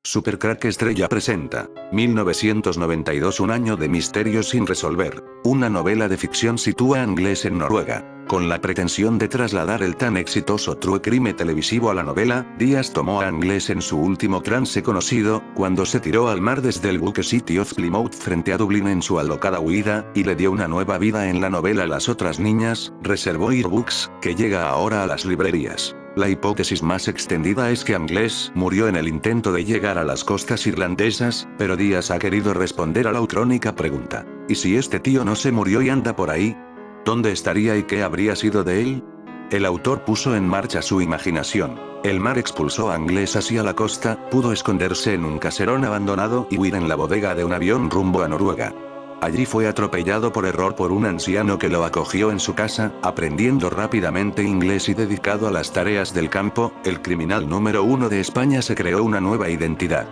Supercrack Estrella presenta 1992, un año de misterios sin resolver. Una novela de ficción sitúa a Anglés en Noruega. Con la pretensión de trasladar el tan exitoso true crime televisivo a la novela, Díaz tomó a Anglés en su último trance conocido, cuando se tiró al mar desde el buque City of Plymouth frente a Dublín en su alocada huida, y le dio una nueva vida en la novela Las otras niñas, Reservoir Books, que llega ahora a las librerías. La hipótesis más extendida es que Anglés murió en el intento de llegar a las costas irlandesas, pero Díaz ha querido responder a la utrónica pregunta: ¿y si este tío no se murió y anda por ahí? ¿Dónde estaría y qué habría sido de él? El autor puso en marcha su imaginación. El mar expulsó a Anglés hacia la costa, pudo esconderse en un caserón abandonado y huir en la bodega de un avión rumbo a Noruega. Allí fue atropellado por error por un anciano que lo acogió en su casa, aprendiendo rápidamente inglés y dedicado a las tareas del campo. El criminal número 1 de España se creó una nueva identidad.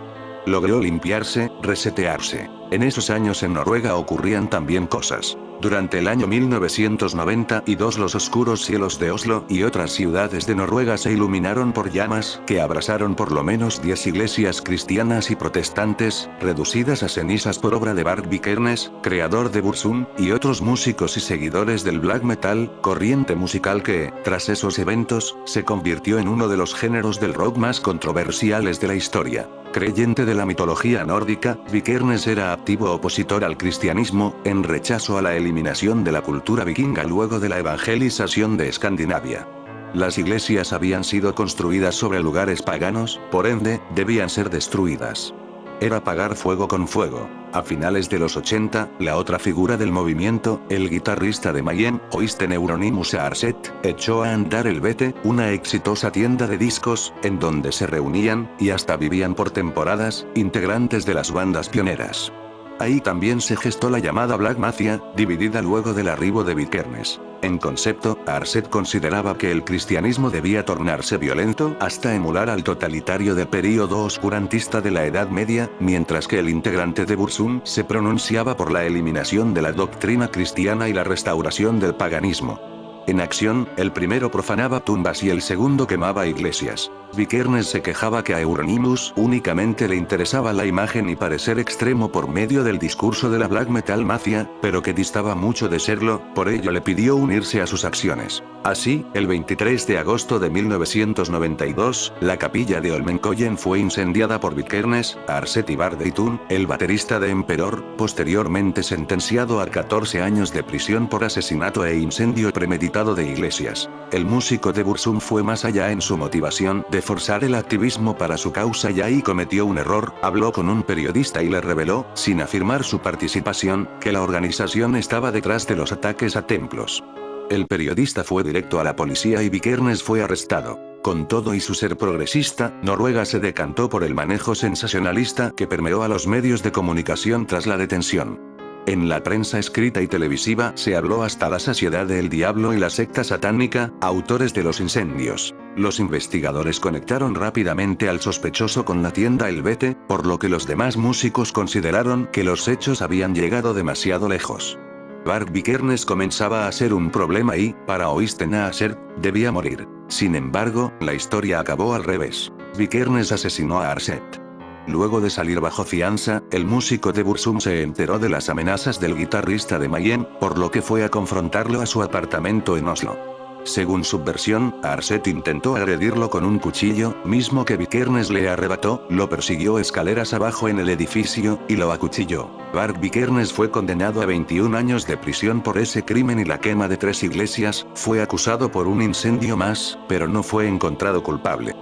Logró limpiarse, resetearse. En esos años en Noruega ocurrían también cosas. Durante el año 1992 los oscuros cielos de Oslo y otras ciudades de Noruega se iluminaron por llamas que abrasaron por lo menos 10 iglesias cristianas y protestantes, reducidas a cenizas por obra de Bart Vikernes, creador de Burzum, y otros músicos y seguidores del black metal, corriente musical que, tras esos eventos, se convirtió en uno de los géneros del rock más controversiales de la historia. Creyente de la mitología nórdica, Vikernes era activo opositor al cristianismo, en rechazo a la eliminación de la cultura vikinga luego de la evangelización de Escandinavia. Las iglesias habían sido construidas sobre lugares paganos, por ende, debían ser destruidas. Era apagar fuego con fuego. A finales de los 80, la otra figura del movimiento, el guitarrista de Mayhem, Oystein Euronymous Arset, echó a andar el Vete, una exitosa tienda de discos, en donde se reunían, y hasta vivían por temporadas, integrantes de las bandas pioneras. Ahí también se gestó la llamada Black Mafia, dividida luego del arribo de Vikernes. En concepto, Arset consideraba que el cristianismo debía tornarse violento hasta emular al totalitario del período oscurantista de la Edad Media, mientras que el integrante de Burzum se pronunciaba por la eliminación de la doctrina cristiana y la restauración del paganismo. En acción, el primero profanaba tumbas y el segundo quemaba iglesias. Vikernes se quejaba que a Euronymous únicamente le interesaba la imagen y parecer extremo por medio del discurso de la Black Metal Mafia, pero que distaba mucho de serlo, por ello le pidió unirse a sus acciones. Así, el 23 de agosto de 1992, la capilla de Holmenkollen fue incendiada por Vikernes, Arset y Bart Deitun, el baterista de Emperor, posteriormente sentenciado a 14 años de prisión por asesinato e incendio premeditado de iglesias. El músico de Burzum fue más allá en su motivación de forzar el activismo para su causa y ahí cometió un error. Habló con un periodista y le reveló, sin afirmar su participación, que la organización estaba detrás de los ataques a templos. El periodista fue directo a la policía y Vikernes fue arrestado. Con todo y su ser progresista, Noruega se decantó por el manejo sensacionalista que permeó a los medios de comunicación tras la detención. En la prensa escrita y televisiva se habló hasta la saciedad de El Diablo y la secta satánica, autores de los incendios. Los investigadores conectaron rápidamente al sospechoso con la tienda El Vete, por lo que los demás músicos consideraron que los hechos habían llegado demasiado lejos. Bart Vikernes comenzaba a ser un problema y, para Oystein Arset, debía morir. Sin embargo, la historia acabó al revés. Vikernes asesinó a Arset. Luego de salir bajo fianza, el músico de Burzum se enteró de las amenazas del guitarrista de Mayhem, por lo que fue a confrontarlo a su apartamento en Oslo. Según su versión, Arset intentó agredirlo con un cuchillo, mismo que Vikernes le arrebató, lo persiguió escaleras abajo en el edificio, y lo acuchilló. Bart Vikernes fue condenado a 21 años de prisión por ese crimen y la quema de 3 iglesias, fue acusado por un incendio más, pero no fue encontrado culpable.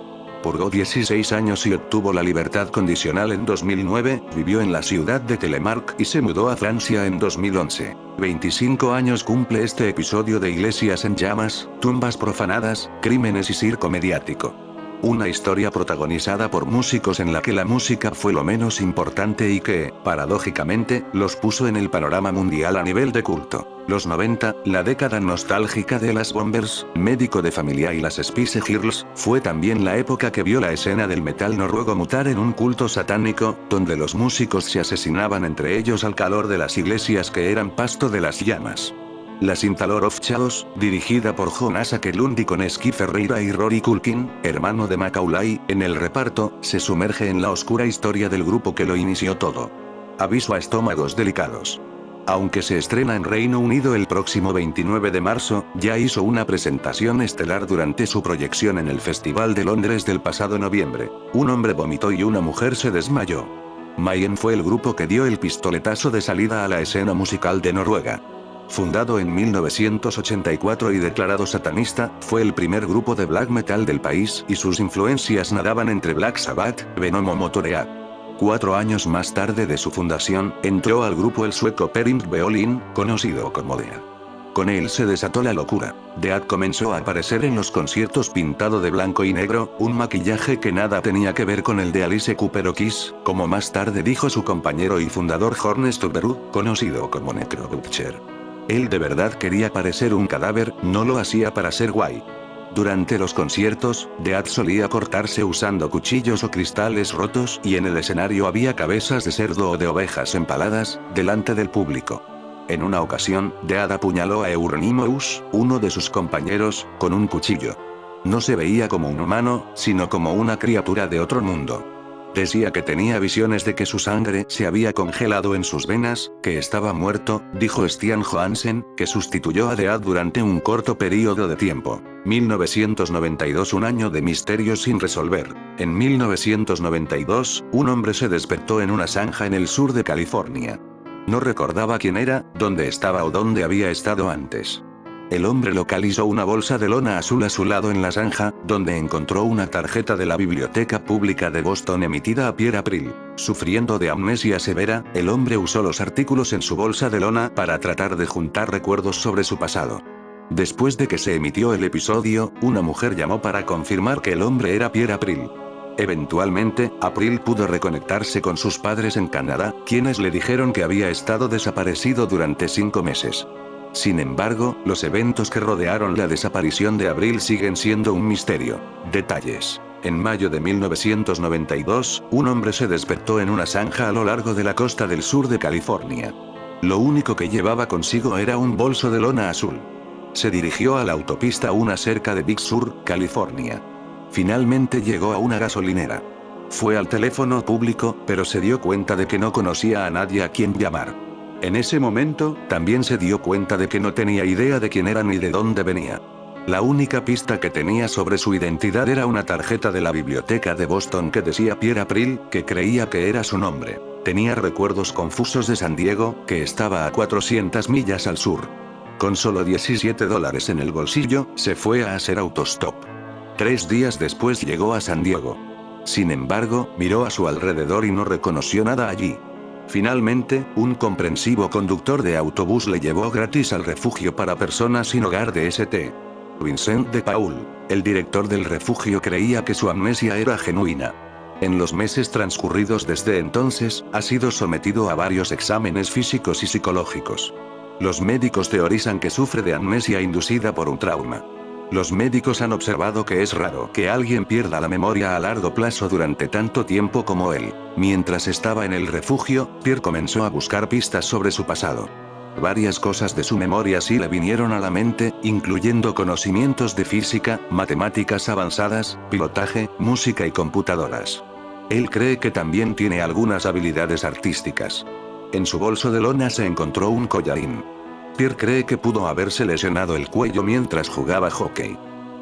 Purgó 16 años y obtuvo la libertad condicional en 2009, vivió en la ciudad de Telemark y se mudó a Francia en 2011. 25 años cumple este episodio de Iglesias en llamas, tumbas profanadas, crímenes y circo mediático. Una historia protagonizada por músicos en la que la música fue lo menos importante y que, paradójicamente, los puso en el panorama mundial a nivel de culto. Los 90, la década nostálgica de las Bombers, Médico de Familia y las Spice Girls, fue también la época que vio la escena del metal noruego mutar en un culto satánico, donde los músicos se asesinaban entre ellos al calor de las iglesias que eran pasto de las llamas. La cinta Lord of Chaos, dirigida por Jonas Akelund con Ski Ferreira y Rory Culkin, hermano de Macaulay, en el reparto, se sumerge en la oscura historia del grupo que lo inició todo. Aviso a estómagos delicados. Aunque se estrena en Reino Unido el próximo 29 de marzo, ya hizo una presentación estelar durante su proyección en el Festival de Londres del pasado noviembre. Un hombre vomitó y una mujer se desmayó. Mayhem fue el grupo que dio el pistoletazo de salida a la escena musical de Noruega. Fundado en 1984 y declarado satanista, fue el primer grupo de black metal del país y sus influencias nadaban entre Black Sabbath, Venom o Motorhead. 4 años más tarde de su fundación, entró al grupo el sueco Per Yngve, conocido como Dead. Con él se desató la locura. Dead comenzó a aparecer en los conciertos pintado de blanco y negro, un maquillaje que nada tenía que ver con el de Alice Cooper o Kiss, como más tarde dijo su compañero y fundador Jorn Stubberud, conocido como Necrobutcher. Él de verdad quería parecer un cadáver, no lo hacía para ser guay. Durante los conciertos, Dead solía cortarse usando cuchillos o cristales rotos y en el escenario había cabezas de cerdo o de ovejas empaladas, delante del público. En una ocasión, Dead apuñaló a Euronymous, uno de sus compañeros, con un cuchillo. No se veía como un humano, sino como una criatura de otro mundo. Decía que tenía visiones de que su sangre se había congelado en sus venas, que estaba muerto, dijo Stian Johansen, que sustituyó a Dead durante un corto periodo de tiempo. 1992, un año de misterios sin resolver. En 1992, un hombre se despertó en una zanja en el sur de California. No recordaba quién era, dónde estaba o dónde había estado antes. El hombre localizó una bolsa de lona azul a su lado en la zanja, donde encontró una tarjeta de la Biblioteca Pública de Boston emitida a Pierre April. Sufriendo de amnesia severa, el hombre usó los artículos en su bolsa de lona para tratar de juntar recuerdos sobre su pasado. Después de que se emitió el episodio, una mujer llamó para confirmar que el hombre era Pierre April. Eventualmente, April pudo reconectarse con sus padres en Canadá, quienes le dijeron que había estado desaparecido durante 5 meses. Sin embargo, los eventos que rodearon la desaparición de April siguen siendo un misterio. Detalles. En mayo de 1992, un hombre se despertó en una zanja a lo largo de la costa del sur de California. Lo único que llevaba consigo era un bolso de lona azul. Se dirigió a la autopista 1 cerca de Big Sur, California. Finalmente llegó a una gasolinera. Fue al teléfono público, pero se dio cuenta de que no conocía a nadie a quien llamar. En ese momento, también se dio cuenta de que no tenía idea de quién era ni de dónde venía. La única pista que tenía sobre su identidad era una tarjeta de la Biblioteca de Boston que decía Pierre April, que creía que era su nombre. Tenía recuerdos confusos de San Diego, que estaba a 400 millas al sur. Con solo $17 en el bolsillo, se fue a hacer autostop. 3 días después llegó a San Diego. Sin embargo, miró a su alrededor y no reconoció nada allí. Finalmente, un comprensivo conductor de autobús le llevó gratis al refugio para personas sin hogar de St. Vincent de Paul. El director del refugio creía que su amnesia era genuina. En los meses transcurridos desde entonces, ha sido sometido a varios exámenes físicos y psicológicos. Los médicos teorizan que sufre de amnesia inducida por un trauma. Los médicos han observado que es raro que alguien pierda la memoria a largo plazo durante tanto tiempo como él. Mientras estaba en el refugio, Pierre comenzó a buscar pistas sobre su pasado. Varias cosas de su memoria sí le vinieron a la mente, incluyendo conocimientos de física, matemáticas avanzadas, pilotaje, música y computadoras. Él cree que también tiene algunas habilidades artísticas. En su bolso de lona se encontró un collarín. Pierre cree que pudo haberse lesionado el cuello mientras jugaba hockey.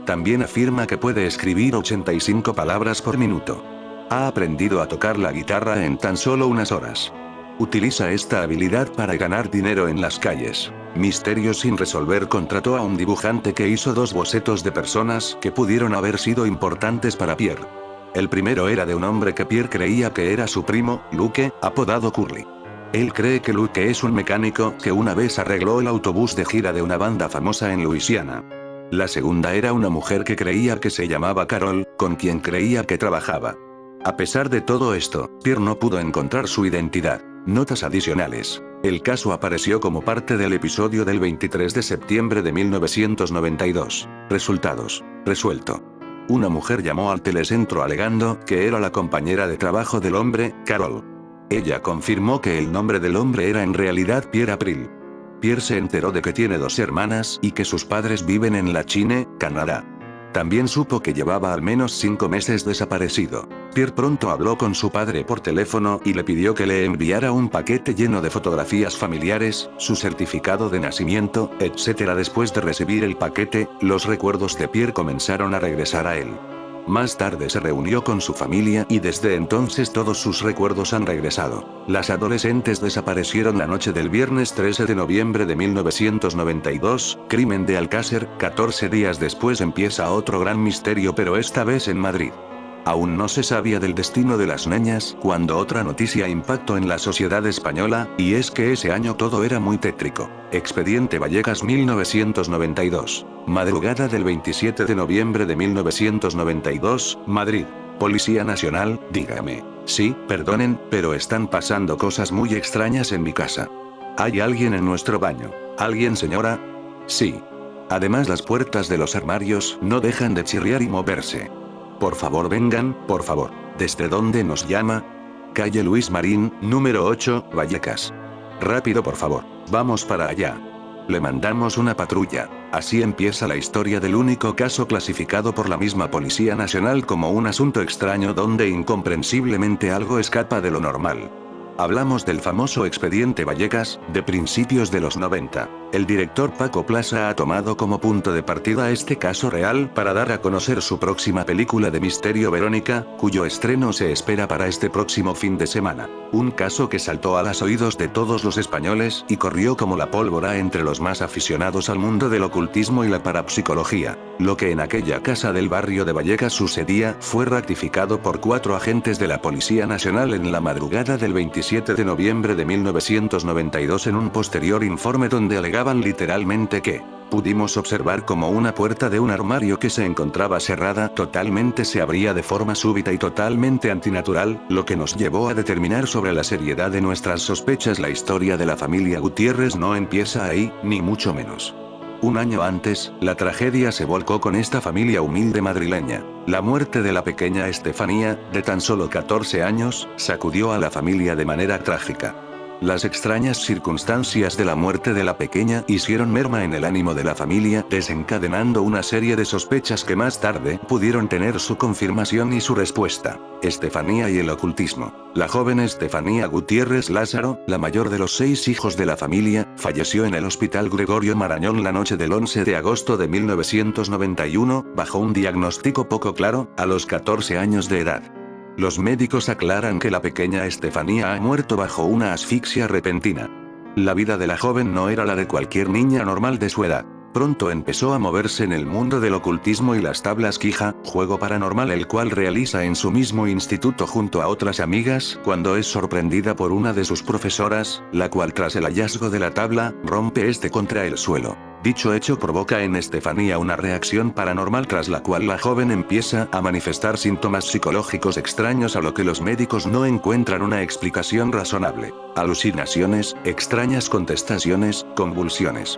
También afirma que puede escribir 85 palabras por minuto. Ha aprendido a tocar la guitarra en tan solo unas horas. Utiliza esta habilidad para ganar dinero en las calles. Misterios sin resolver contrató a un dibujante que hizo 2 bocetos de personas que pudieron haber sido importantes para Pierre. El primero era de un hombre que Pierre creía que era su primo, Luke, apodado Curly. Él cree que Luke es un mecánico que una vez arregló el autobús de gira de una banda famosa en Luisiana. La segunda era una mujer que creía que se llamaba Carol, con quien creía que trabajaba. A pesar de todo esto, Pierre no pudo encontrar su identidad. Notas adicionales. El caso apareció como parte del episodio del 23 de septiembre de 1992. Resultados. Resuelto. Una mujer llamó al telecentro alegando que era la compañera de trabajo del hombre, Carol. Ella confirmó que el nombre del hombre era en realidad Pierre April. Pierre se enteró de que tiene 2 hermanas y que sus padres viven en La Chine, Canadá. También supo que llevaba al menos 5 meses desaparecido. Pierre pronto habló con su padre por teléfono y le pidió que le enviara un paquete lleno de fotografías familiares, su certificado de nacimiento, etc. Después de recibir el paquete, los recuerdos de Pierre comenzaron a regresar a él. Más tarde se reunió con su familia y desde entonces todos sus recuerdos han regresado. Las adolescentes desaparecieron la noche del viernes 13 de noviembre de 1992, crimen de Alcácer. 14 días después empieza otro gran misterio, pero esta vez en Madrid. Aún no se sabía del destino de las niñas, cuando otra noticia impactó en la sociedad española, y es que ese año todo era muy tétrico. Expediente Vallecas 1992. Madrugada del 27 de noviembre de 1992, Madrid. Policía Nacional, dígame. Sí, perdonen, pero están pasando cosas muy extrañas en mi casa. ¿Hay alguien en nuestro baño? ¿Alguien, señora? Sí. Además, las puertas de los armarios no dejan de chirriar y moverse. Por favor, vengan, por favor. ¿Desde dónde nos llama? Calle Luis Marín, número 8, Vallecas. Rápido, por favor. Vamos para allá. Le mandamos una patrulla. Así empieza la historia del único caso clasificado por la misma Policía Nacional como un asunto extraño donde incomprensiblemente algo escapa de lo normal. Hablamos del famoso expediente Vallecas, de principios de los 90. El director Paco Plaza ha tomado como punto de partida este caso real para dar a conocer su próxima película de misterio, Verónica, cuyo estreno se espera para este próximo fin de semana. Un caso que saltó a los oídos de todos los españoles y corrió como la pólvora entre los más aficionados al mundo del ocultismo y la parapsicología. Lo que en aquella casa del barrio de Vallecas sucedía fue ratificado por 4 agentes de la Policía Nacional en la madrugada del 27 de noviembre de 1992 en un posterior informe donde alegaban literalmente que pudimos observar como una puerta de un armario que se encontraba cerrada totalmente se abría de forma súbita y totalmente antinatural, lo que nos llevó a determinar sobre la seriedad de nuestras sospechas. La historia de la familia Gutiérrez no empieza ahí, ni mucho menos. Un año antes, la tragedia se volcó con esta familia humilde madrileña. La muerte de la pequeña Estefanía, de tan solo 14 años, sacudió a la familia de manera trágica. Las extrañas circunstancias de la muerte de la pequeña hicieron merma en el ánimo de la familia, desencadenando una serie de sospechas que más tarde pudieron tener su confirmación y su respuesta. Estefanía y el ocultismo. La joven Estefanía Gutiérrez Lázaro, la mayor de los 6 hijos de la familia, falleció en el Hospital Gregorio Marañón la noche del 11 de agosto de 1991, bajo un diagnóstico poco claro, a los 14 años de edad. Los médicos aclaran que la pequeña Estefanía ha muerto bajo una asfixia repentina. La vida de la joven no era la de cualquier niña normal de su edad. Pronto empezó a moverse en el mundo del ocultismo y las tablas Ouija, juego paranormal el cual realiza en su mismo instituto junto a otras amigas, cuando es sorprendida por una de sus profesoras, la cual tras el hallazgo de la tabla, rompe contra el suelo. Dicho hecho provoca en Estefanía una reacción paranormal tras la cual la joven empieza a manifestar síntomas psicológicos extraños a lo que los médicos no encuentran una explicación razonable. Alucinaciones, extrañas contestaciones, convulsiones.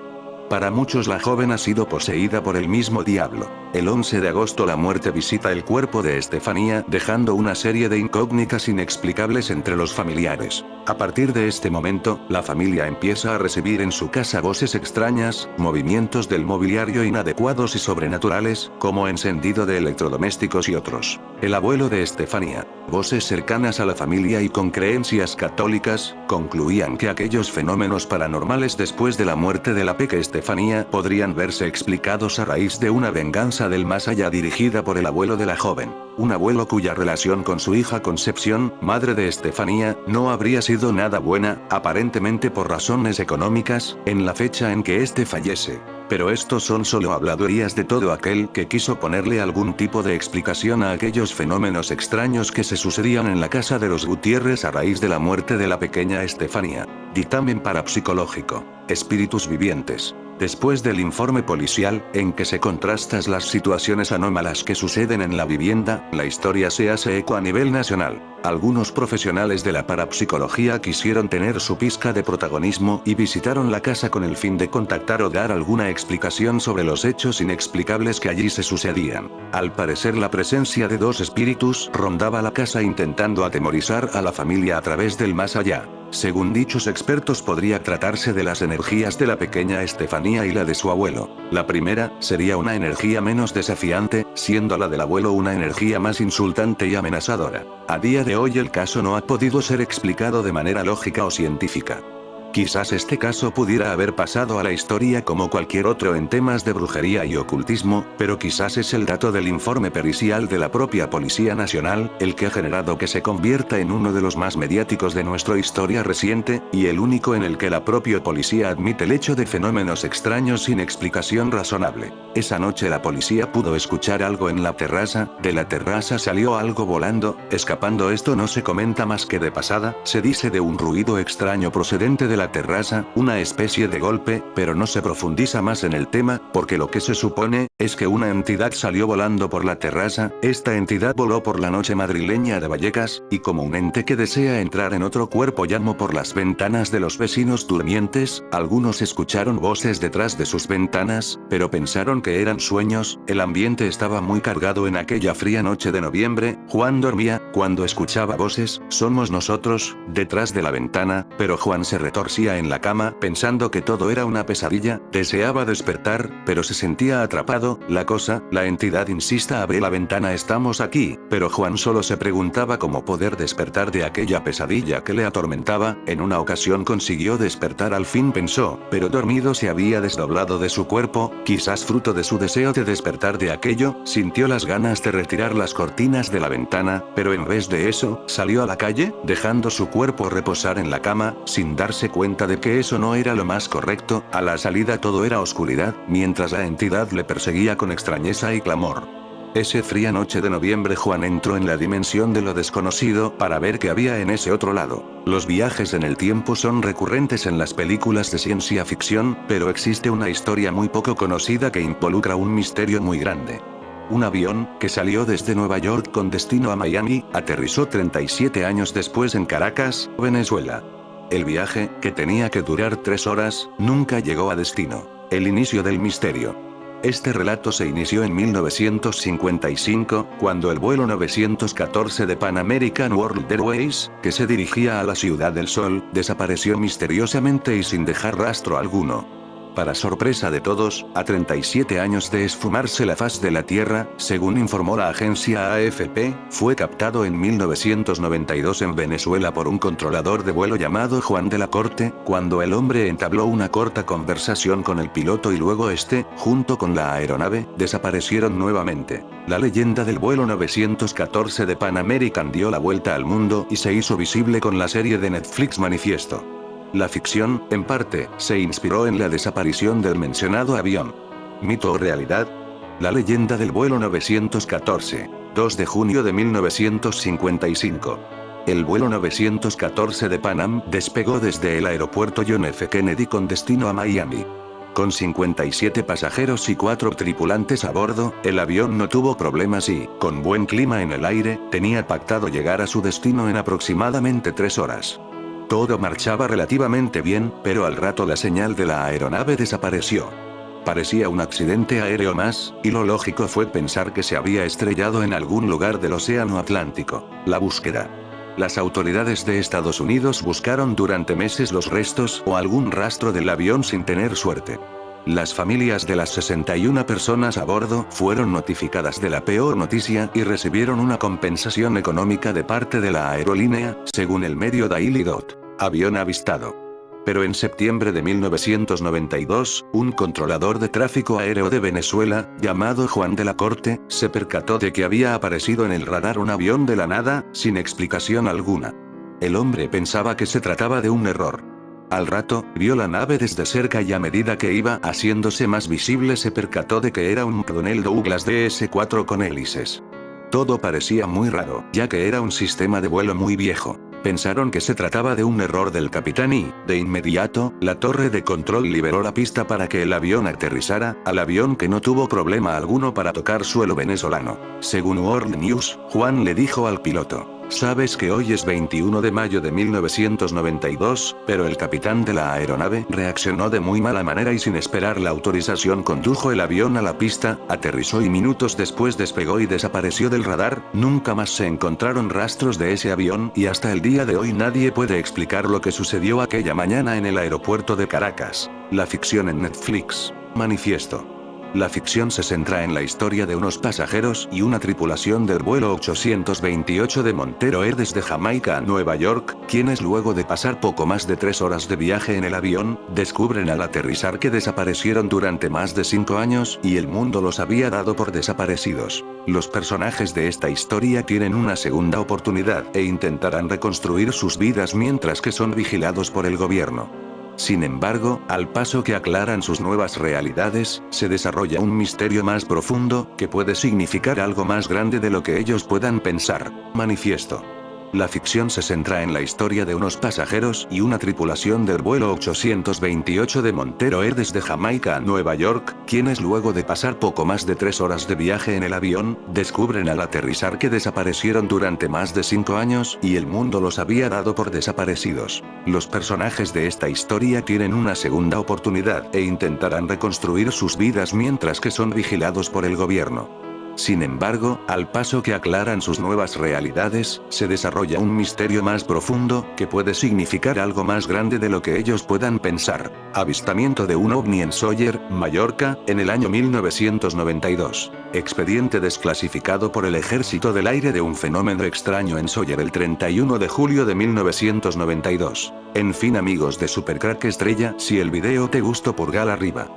Para muchos la joven ha sido poseída por el mismo diablo. El 11 de agosto la muerte visita el cuerpo de Estefanía, dejando una serie de incógnitas inexplicables entre los familiares. A partir de este momento, la familia empieza a recibir en su casa voces extrañas, movimientos del mobiliario inadecuados y sobrenaturales, como encendido de electrodomésticos y otros. El abuelo de Estefanía, voces cercanas a la familia y con creencias católicas, concluían que aquellos fenómenos paranormales después de la muerte de la pequeña Estefanía podrían verse explicados a raíz de una venganza del más allá dirigida por el abuelo de la joven. Un abuelo cuya relación con su hija Concepción, madre de Estefanía, no habría sido nada buena, aparentemente por razones económicas, en la fecha en que fallece. Pero estos son solo habladurías de todo aquel que quiso ponerle algún tipo de explicación a aquellos fenómenos extraños que se sucedían en la casa de los Gutiérrez a raíz de la muerte de la pequeña Estefanía. Dictamen parapsicológico. Espíritus vivientes. Después del informe policial, en que se contrastan las situaciones anómalas que suceden en la vivienda, la historia se hace eco a nivel nacional. Algunos profesionales de la parapsicología quisieron tener su pizca de protagonismo y visitaron la casa con el fin de contactar o dar alguna explicación sobre los hechos inexplicables que allí se sucedían. Al parecer la presencia de 2 espíritus rondaba la casa intentando atemorizar a la familia a través del más allá. Según dichos expertos podría tratarse de las energías de la pequeña Estefanía y la de su abuelo. La primera, sería una energía menos desafiante, siendo la del abuelo una energía más insultante y amenazadora. A día de hoy el caso no ha podido ser explicado de manera lógica o científica. Quizás este caso pudiera haber pasado a la historia como cualquier otro en temas de brujería y ocultismo, pero quizás es el dato del informe pericial de la propia Policía Nacional, el que ha generado que se convierta en uno de los más mediáticos de nuestra historia reciente, y el único en el que la propia policía admite el hecho de fenómenos extraños sin explicación razonable. Esa noche la policía pudo escuchar algo en la terraza, de la terraza salió algo volando, escapando. Esto no se comenta más que de pasada, se dice de un ruido extraño procedente de la terraza, una especie de golpe, pero no se profundiza más en el tema, porque lo que se supone, es que una entidad salió volando por la terraza. Esta entidad voló por la noche madrileña de Vallecas, y como un ente que desea entrar en otro cuerpo llamó por las ventanas de los vecinos durmientes. Algunos escucharon voces detrás de sus ventanas, pero pensaron que eran sueños. El ambiente estaba muy cargado en aquella fría noche de noviembre. Juan dormía, cuando escuchaba voces, somos nosotros, detrás de la ventana, pero Juan se retorcía en la cama, pensando que todo era una pesadilla. Deseaba despertar, pero se sentía atrapado. La entidad insista, abre la ventana, estamos aquí, pero Juan solo se preguntaba cómo poder despertar de aquella pesadilla que le atormentaba. En una ocasión consiguió despertar, al fin pensó, pero dormido se había desdoblado de su cuerpo, quizás fruto de su deseo de despertar de aquello. Sintió las ganas de retirar las cortinas de la ventana, pero en vez de eso, salió a la calle, dejando su cuerpo reposar en la cama, sin darse cuenta de que eso no era lo más correcto. A la salida todo era oscuridad, mientras la entidad le perseguía con extrañeza y clamor. Esa fría noche de noviembre Juan entró en la dimensión de lo desconocido para ver qué había en ese otro lado. Los viajes en el tiempo son recurrentes en las películas de ciencia ficción, pero existe una historia muy poco conocida que involucra un misterio muy grande. Un avión, que salió desde Nueva York con destino a Miami, aterrizó 37 años después en Caracas, Venezuela. El viaje, que tenía que durar 3 horas, nunca llegó a destino. El inicio del misterio. Este relato se inició en 1955, cuando el vuelo 914 de Pan American World Airways, que se dirigía a la Ciudad del Sol, desapareció misteriosamente y sin dejar rastro alguno. Para sorpresa de todos, a 37 años de esfumarse la faz de la Tierra, según informó la agencia AFP, fue captado en 1992 en Venezuela por un controlador de vuelo llamado Juan de la Corte, cuando el hombre entabló una corta conversación con el piloto y luego junto con la aeronave, desaparecieron nuevamente. La leyenda del vuelo 914 de Pan American dio la vuelta al mundo y se hizo visible con la serie de Netflix Manifiesto. La ficción, en parte, se inspiró en la desaparición del mencionado avión. ¿Mito o realidad? La leyenda del vuelo 914. 2 de junio de 1955. El vuelo 914 de Pan Am despegó desde el aeropuerto John F. Kennedy con destino a Miami. Con 57 pasajeros y 4 tripulantes a bordo, el avión no tuvo problemas y, con buen clima en el aire, tenía pactado llegar a su destino en aproximadamente 3 horas. Todo marchaba relativamente bien, pero al rato la señal de la aeronave desapareció. Parecía un accidente aéreo más, y lo lógico fue pensar que se había estrellado en algún lugar del Océano Atlántico. La búsqueda. Las autoridades de Estados Unidos buscaron durante meses los restos o algún rastro del avión sin tener suerte. Las familias de las 61 personas a bordo fueron notificadas de la peor noticia y recibieron una compensación económica de parte de la aerolínea, según el medio Daily Dot. Avión avistado. Pero en septiembre de 1992, un controlador de tráfico aéreo de Venezuela, llamado Juan de la Corte, se percató de que había aparecido en el radar un avión de la nada, sin explicación alguna. El hombre pensaba que se trataba de un error. Al rato, vio la nave desde cerca y a medida que iba haciéndose más visible se percató de que era un McDonnell Douglas DS-4 con hélices. Todo parecía muy raro, ya que era un sistema de vuelo muy viejo. Pensaron que se trataba de un error del capitán y, de inmediato, la torre de control liberó la pista para que el avión aterrizara. Al avión que no tuvo problema alguno para tocar suelo venezolano. Según World News, Juan le dijo al piloto: Sabes que hoy es 21 de mayo de 1992, pero el capitán de la aeronave reaccionó de muy mala manera y sin esperar la autorización condujo el avión a la pista, aterrizó y minutos después despegó y desapareció del radar. Nunca más se encontraron rastros de ese avión y hasta el día de hoy nadie puede explicar lo que sucedió aquella mañana en el aeropuerto de Caracas. La ficción en Netflix. Manifiesto. La ficción se centra en la historia de unos pasajeros y una tripulación del vuelo 828 de Montero Air desde Jamaica a Nueva York, quienes luego de pasar poco más de 3 horas de viaje en el avión, descubren al aterrizar que desaparecieron durante más de 5 años y el mundo los había dado por desaparecidos. Los personajes de esta historia tienen una segunda oportunidad e intentarán reconstruir sus vidas mientras que son vigilados por el gobierno. Sin embargo, al paso que aclaran sus nuevas realidades, se desarrolla un misterio más profundo, que puede significar algo más grande de lo que ellos puedan pensar. Manifiesto. La ficción se centra en la historia de unos pasajeros y una tripulación del vuelo 828 de Montero Air desde Jamaica a Nueva York, quienes luego de pasar poco más de 3 horas de viaje en el avión, descubren al aterrizar que desaparecieron durante más de 5 años y el mundo los había dado por desaparecidos. Los personajes de esta historia tienen una segunda oportunidad e intentarán reconstruir sus vidas mientras que son vigilados por el gobierno. Sin embargo, al paso que aclaran sus nuevas realidades, se desarrolla un misterio más profundo, que puede significar algo más grande de lo que ellos puedan pensar. Avistamiento de un ovni en Sóller, Mallorca, en el año 1992. Expediente desclasificado por el Ejército del Aire de un fenómeno extraño en Sóller el 31 de julio de 1992. En fin amigos de Supercrack Estrella, si el video te gustó pulgar arriba.